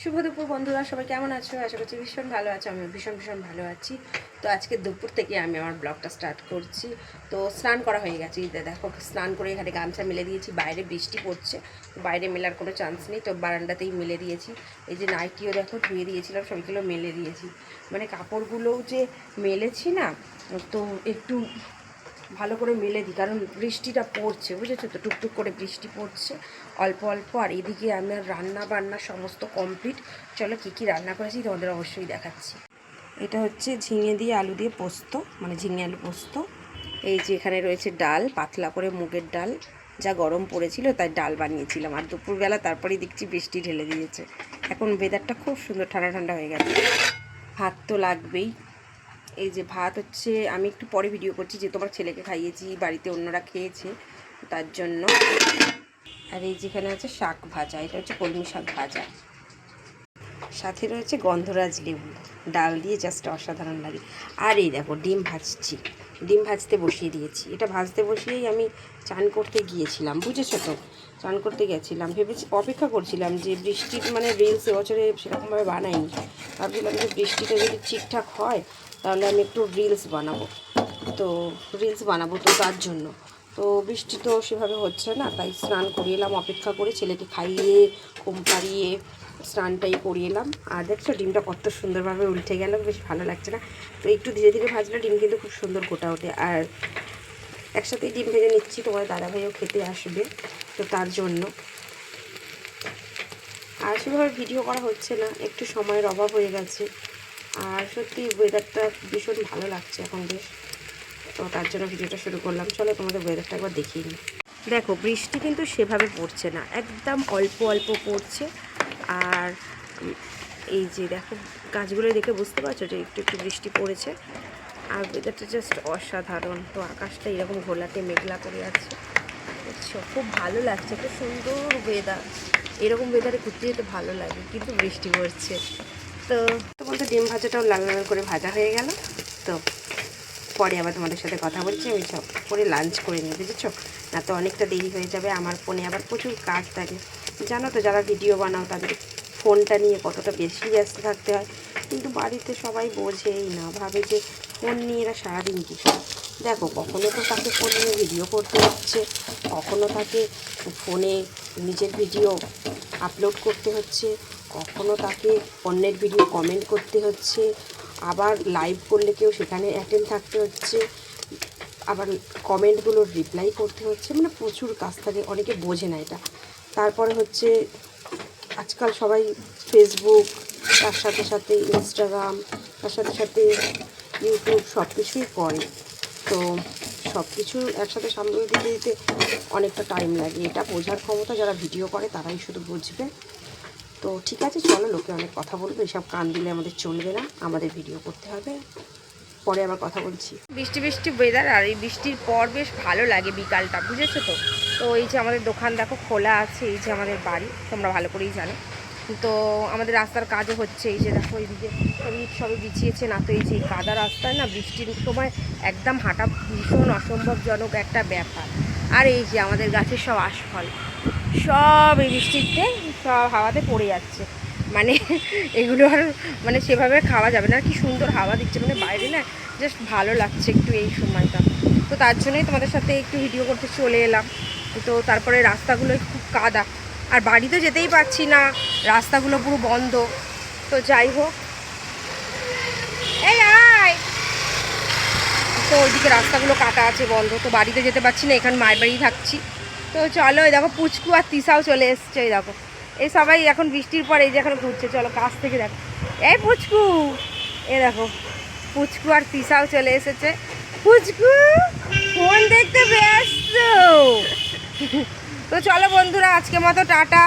শুভ দুপুর বন্ধুরা, সবাই কেমন আছো? আশা করছি ভীষণ ভালো আছো। আমি ভীষণ ভালো আছি। তো আজকে দুপুর থেকে আমি আমার ব্লগটা স্টার্ট করছি। তো স্নান করা হয়ে গেছে। দেখো, স্নান করে এখানে গামছা মেলে দিয়েছি। বাইরে বৃষ্টি পড়ছে, বাইরে মেলার কোনো চান্স নেই, তো বারান্দাতেই মেলে দিয়েছি। এই যে নাইটিও দেখো ধুয়ে দিয়েছিলাম, সবগুলো মেলে দিয়েছি। মানে কাপড়গুলোও যে মেলেছি না, তো একটু ভালো করে মেলে দিই, কারণ বৃষ্টিটা পড়ছে, বুঝেছো তো, টুকটুক করে বৃষ্টি পড়ছে অল্প অল্প। আর এদিকে আমার রান্না বান্না সমস্ত কমপ্লিট। চলো কী কী রান্না করেছি তোমাদের অবশ্যই দেখাচ্ছি। এটা হচ্ছে ঝিঙে দিয়ে আলু দিয়ে পোস্ত, মানে ঝিঙে আলু পোস্ত। এই যে এখানে রয়েছে ডাল, পাতলা করে মুগের ডাল, যা গরম পড়েছিল তাই ডাল বানিয়েছিলাম। আর দুপুরবেলা তারপরেই দেখছি বৃষ্টি ঢেলে দিয়েছে। এখন ওয়েদারটা খুব সুন্দর, ঠান্ডা ঠান্ডা হয়ে গেছে। ভাত তো লাগবেই। এই যে ভাত হচ্ছে, আমি একটু পরে ভিডিও করছি, যে তোমার ছেলেকে খাইয়েছি, বাড়িতে অন্যরা খেয়েছে তার জন্য। আর এই যেখানে আছে শাক ভাজা, এটা হচ্ছে কলমি শাক ভাজা, সাথে রয়েছে গন্ধরাজ লেবু, ডাল দিয়ে জাস্ট অসাধারণ লাগে। আর এই দেখো ডিম ভাজছি, ডিম ভাজতে বসিয়ে দিয়েছি। এটা ভাজতে বসিয়েই আমি চান করতে গিয়েছিলাম, বুঝেছো তো, চান করতে গেছিলাম। ভেবেছি, অপেক্ষা করছিলাম যে বৃষ্টির, মানে রিলস এবছরে সেরকমভাবে বানাইনি। ভাবছিলাম যে বৃষ্টিটা যদি ঠিকঠাক হয় তাহলে আমি একটু রিলস বানাবো, তো তার জন্য। তো বৃষ্টি তো সেভাবে হচ্ছে না, তাই স্নান করিয়ে এলাম, অপেক্ষা করে ছেলেকে খাইয়ে ঘুম পাড়িয়ে স্নানটাই করিয়ে এলাম। আর দেখছো ডিমটা কত সুন্দরভাবে উল্টে গেল, বেশ ভালো লাগছে না? তো একটু ধীরে ধীরে ভাজলে ডিম কিন্তু খুব সুন্দর গোটা ওঠে। আর একসাথেই ডিম ভেজে নিচ্ছি, তোমার দাদাভাইও খেতে আসবে, তো তার জন্য। আর সেভাবে ভিডিও করা হচ্ছে না, একটু সময়ের অভাব হয়ে গেছে। আর সত্যি ওয়েদারটা ভীষণ ভালো লাগছে এখন বেশ, তো তার জন্য ভিডিওটা শুরু করলাম। চলো তোমাদের ওয়েদারটা একবার দেখিয়ে নিই। দেখো বৃষ্টি কিন্তু সেভাবে পড়ছে না, একদম অল্প অল্প পড়ছে। আর এই যে দেখো গাছগুলো দেখে বুঝতে পারছো যে একটু একটু বৃষ্টি পড়েছে। আর ওয়েদারটা জাস্ট অসাধারণ। তো আকাশটা এরকম ঘোলাটে মেঘলা করে আছে, বুঝছো, খুব ভালো লাগছে, খুব সুন্দর ওয়েদার। এরকম ওয়েদারে ঘুরতে যেতে ভালো লাগে, কিন্তু বৃষ্টি পড়ছে। তো বলতে ডিম ভাজাটাও লাল লাল করে ভাজা হয়ে গেল। তো পরে আবার তোমাদের সাথে কথা বলছি। আমি সব করে লাঞ্চ করে নিই, বুঝেছো, না তো অনেকটা দেরি হয়ে যাবে। আমার ফোনে আবার প্রচুর কাজ থাকে, জানো তো, যারা ভিডিও বানাও তাদের ফোনটা নিয়ে কতটা বেশি ব্যস্ত থাকতে হয়। কিন্তু বাড়িতে সবাই বোঝেই না, ভাবে যে ফোন নিয়ে এরা সারাদিন কী করে। দেখো, কখনো তো তাকে ফোন নিয়ে ভিডিও করতে হচ্ছে, কখনো তাকে ফোনে নিজের ভিডিও আপলোড করতে হচ্ছে, কখনো তাকে অন্যের ভিডিও কমেন্ট করতে হচ্ছে, আবার লাইভ করলে কেউ সেখানে অ্যাটেন্ড থাকতে হচ্ছে, আবার কমেন্টগুলোর রিপ্লাই করতে হচ্ছে। মানে প্রচুর কাজ থাকে, অনেকে বোঝে না এটা। তারপরে হচ্ছে আজকাল সবাই ফেসবুক, তার সাথে সাথে ইনস্টাগ্রাম, তার সাথে সাথে ইউটিউব সব কিছুই করে। তো সব কিছু একসাথে সামলে দিতে দিতে অনেকটা টাইম লাগে। এটা বোঝার ক্ষমতা যারা ভিডিও করে তারাই শুধু বুঝবে। তো ঠিক আছে, চলো, লোকে অনেক কথা বলবে, এসব কান দিলে আমাদের চলবে না, আমাদের ভিডিও করতে হবে। পরে আবার কথা বলছি। বৃষ্টি বৃষ্টি ওয়েদার, আর এই বৃষ্টির পর বেশ ভালো লাগে বিকালটা, বুঝেছো তো। তো এই যে আমাদের দোকান দেখো খোলা আছে, এই যে আমাদের বাড়ি, তোমরা ভালো করেই জানো। তো আমাদের রাস্তার কাজও হচ্ছে, এই যে দেখো এইদিকে সবই বিছিয়েছে না। তো এই যে কাদা রাস্তায় না বৃষ্টির সময় একদম হাঁটা ভীষণ অসম্ভবজনক একটা ব্যাপার। আর এই যে আমাদের গাছের সব আশফল, সব এই বৃষ্টিতে সব হাওয়াতে পড়ে যাচ্ছে। মানে এগুলো আর মানে সেভাবে খাওয়া যাবে না। কি সুন্দর হাওয়া দিচ্ছে, মানে বাইরে না জাস্ট ভালো লাগছে একটু এই সময়টা। তো তার জন্যই তোমাদের সাথে একটু ভিডিও করতে চলে এলাম। তো তারপরে রাস্তাগুলো খুব কাদা, আর বাড়িতে যেতেই পারছি না, রাস্তাগুলো পুরো বন্ধ। তো যাই হোক, এই আয়, তো ওইদিকে রাস্তাগুলো কাটা আছে, বন্ধ, তো বাড়িতে যেতে পারছি না, এখানে মায়ের বাড়িই থাকছি। তো চলো, এই দেখো পুচকু আর তিসাও চলে এসছে, এই দেখো, এই সবাই এখন বৃষ্টির পর এই যে এখন ঘুরছে। চলো কাছ থেকে দেখো, এই পুচকু, এ দেখো পুচকু আর তিসাও চলে এসেছে। পুচকু ফোন দেখতে ব্যস্ত। তো চলো বন্ধুরা, আজকের মতো টাটা।